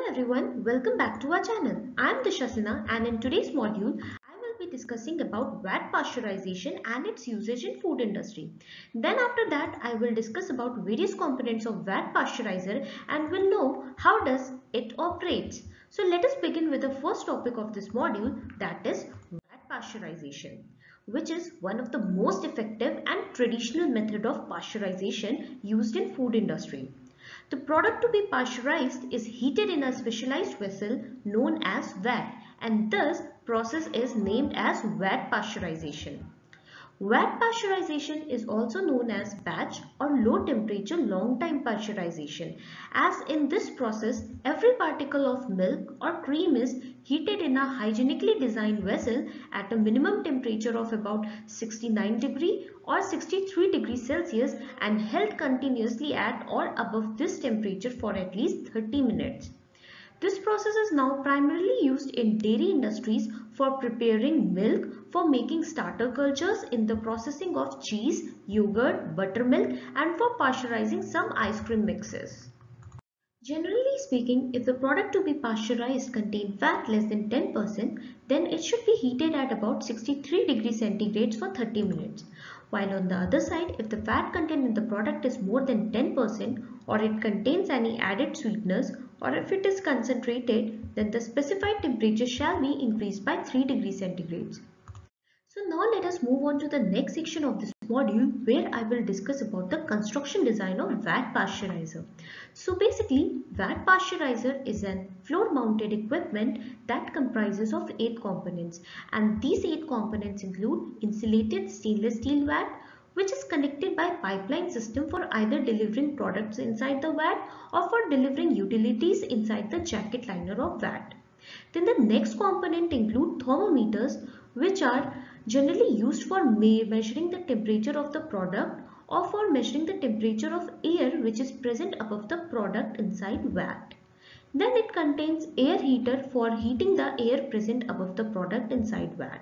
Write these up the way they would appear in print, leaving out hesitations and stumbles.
Everyone, welcome back to our channel. I am Dishasina and in today's module, I will be discussing about VAT pasteurization and its usage in food industry. Then after that, I will discuss about various components of VAT pasteurizer and will know how does it operates. So let us begin with the first topic of this module, that is VAT pasteurization, which is one of the most effective and traditional method of pasteurization used in food industry. The product to be pasteurized is heated in a specialized vessel known as vat, and thus process is named as vat pasteurization. Vat pasteurization is also known as batch or low temperature long time pasteurization, as in this process every particle of milk or cream is heated in a hygienically designed vessel at a minimum temperature of about 69 degree or 63 degrees Celsius and held continuously at or above this temperature for at least 30 minutes. This process is now primarily used in dairy industries for preparing milk, for making starter cultures, in the processing of cheese, yogurt, buttermilk, and for pasteurizing some ice cream mixes. Generally speaking, if the product to be pasteurized contains fat less than 10%, then it should be heated at about 63 degrees centigrade for 30 minutes. While on the other side, if the fat content in the product is more than 10% or it contains any added sweeteners or if it is concentrated, then the specified temperature shall be increased by 3 degrees centigrade. So now let us move on to the next section of this module where I will discuss about the construction design of VAT pasteurizer. So basically, VAT pasteurizer is an floor mounted equipment that comprises of 8 components, and these 8 components include insulated stainless steel vat, which is connected by pipeline system for either delivering products inside the vat or for delivering utilities inside the jacket liner of vat. Then the next component include thermometers, which are generally used for measuring the temperature of the product or for measuring the temperature of air which is present above the product inside vat. Then it contains air heater for heating the air present above the product inside vat.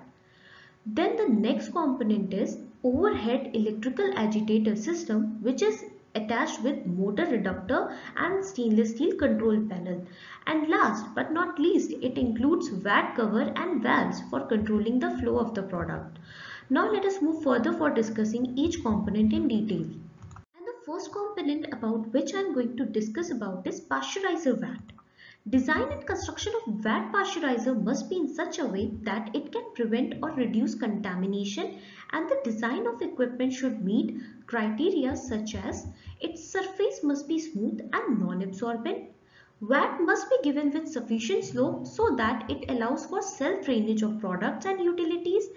Then the next component is overhead electrical agitator system, which is attached with motor reductor and stainless steel control panel. And last but not least, it includes vat cover and valves for controlling the flow of the product. Now let us move further for discussing each component in detail. And the first component about which I am going to discuss about is pasteurizer vat. Design and construction of vat pasteurizer must be in such a way that it can prevent or reduce contamination, and the design of equipment should meet criteria such as its surface must be smooth and non-absorbent. Vat must be given with sufficient slope so that it allows for self-drainage of products and utilities.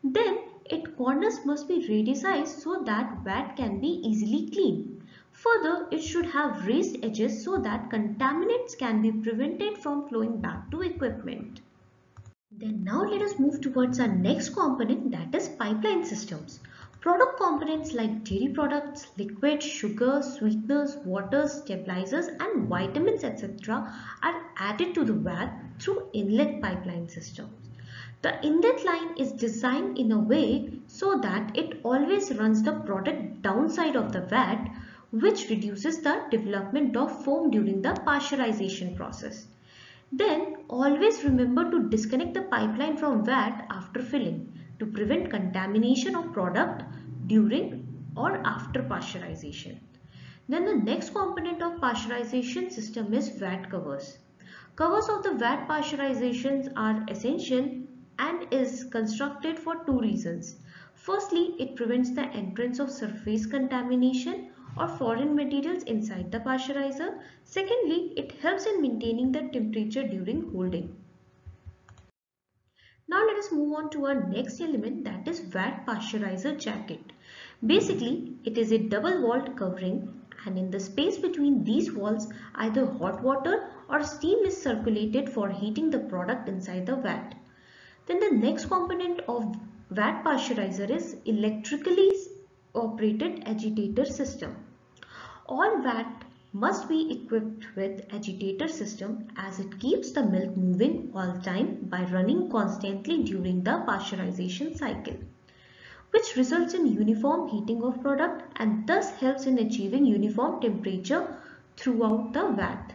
Then its corners must be radiusized so that vat can be easily cleaned. Further, it should have raised edges so that contaminants can be prevented from flowing back to equipment. Then now let us move towards our next component, that is pipeline systems. Product components like dairy products, liquids, sugar, sweeteners, water, stabilizers and vitamins etc. are added to the vat through inlet pipeline systems. The inlet line is designed in a way so that it always runs the product downside of the vat, which reduces the development of foam during the pasteurization process. Then always remember to disconnect the pipeline from vat after filling to prevent contamination of product during or after pasteurization. Then the next component of pasteurization system is vat covers. Covers of the vat pasteurizations are essential and is constructed for two reasons. Firstly, it prevents the entrance of surface contamination or foreign materials inside the pasteurizer. Secondly, it helps in maintaining the temperature during holding. Now let us move on to our next element, that is vat pasteurizer jacket. Basically, it is a double walled covering, and in the space between these walls either hot water or steam is circulated for heating the product inside the vat. Then the next component of vat pasteurizer is electrically operated agitator system. All vat must be equipped with agitator system as it keeps the milk moving all time by running constantly during the pasteurization cycle, which results in uniform heating of product and thus helps in achieving uniform temperature throughout the vat.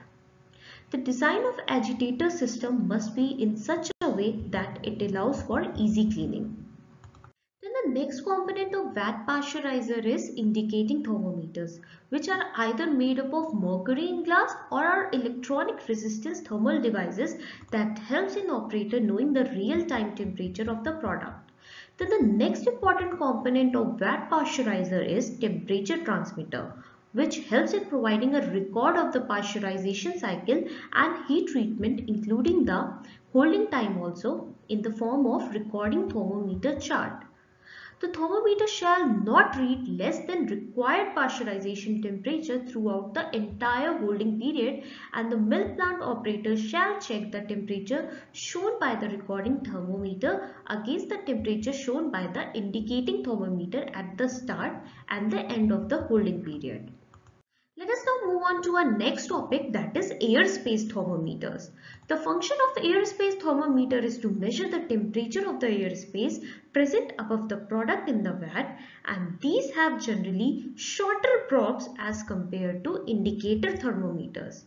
The design of agitator system must be in such a way that it allows for easy cleaning. Then the next component of vat pasteurizer is indicating thermometers, which are either made up of mercury in glass or are electronic resistance thermal devices that helps in operator knowing the real-time temperature of the product. Then the next important component of vat pasteurizer is temperature transmitter, which helps in providing a record of the pasteurization cycle and heat treatment, including the holding time also in the form of recording thermometer chart. The thermometer shall not read less than required pasteurization temperature throughout the entire holding period, and the milk plant operator shall check the temperature shown by the recording thermometer against the temperature shown by the indicating thermometer at the start and the end of the holding period. Let us now move on to our next topic, that is airspace thermometers. The function of airspace thermometer is to measure the temperature of the airspace present above the product in the vat, and these have generally shorter probes as compared to indicator thermometers.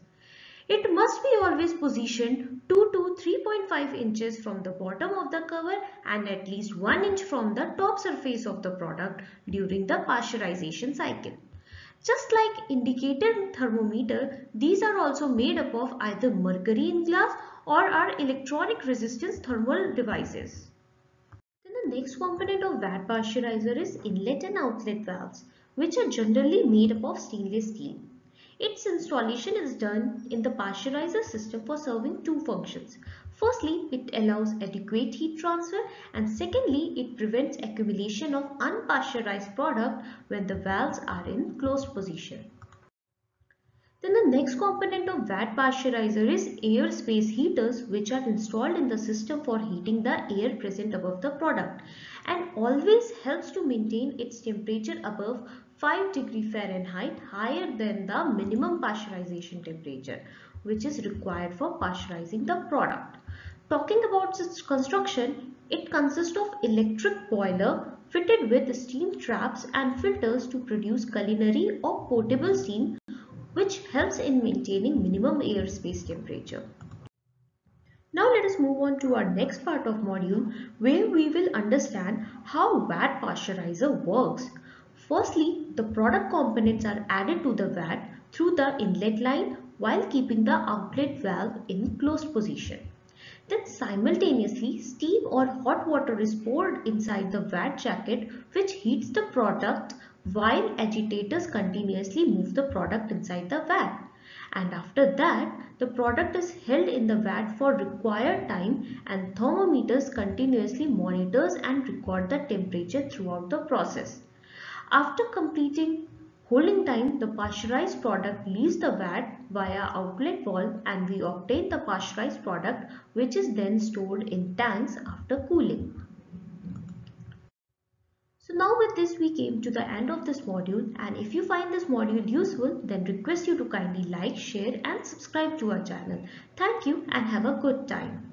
It must be always positioned 2 to 3.5 inches from the bottom of the cover and at least 1 inch from the top surface of the product during the pasteurization cycle. Just like indicator thermometer, these are also made up of either mercury in glass or are electronic resistance thermal devices. Then the next component of vat pasteurizer is inlet and outlet valves, which are generally made up of stainless steel. Its installation is done in the pasteurizer system for serving two functions. Firstly, it allows adequate heat transfer, and secondly, it prevents accumulation of unpasteurized product when the valves are in closed position. Then the next component of vat pasteurizer is air space heaters, which are installed in the system for heating the air present above the product and always helps to maintain its temperature above 5 degree Fahrenheit, higher than the minimum pasteurization temperature which is required for pasteurizing the product. Talking about its construction, it consists of electric boiler fitted with steam traps and filters to produce culinary or potable steam, which helps in maintaining minimum airspace temperature. Now let us move on to our next part of module, where we will understand how vat pasteurizer works. Firstly, the product components are added to the vat through the inlet line while keeping the outlet valve in closed position. Then simultaneously, steam or hot water is poured inside the vat jacket, which heats the product while agitators continuously move the product inside the vat. And after that, the product is held in the vat for required time and thermometers continuously monitors and record the temperature throughout the process. After completing holding time, the pasteurized product leaves the vat via outlet valve and we obtain the pasteurized product, which is then stored in tanks after cooling. So now with this we came to the end of this module, and if you find this module useful, then request you to kindly like, share and subscribe to our channel. Thank you and have a good time.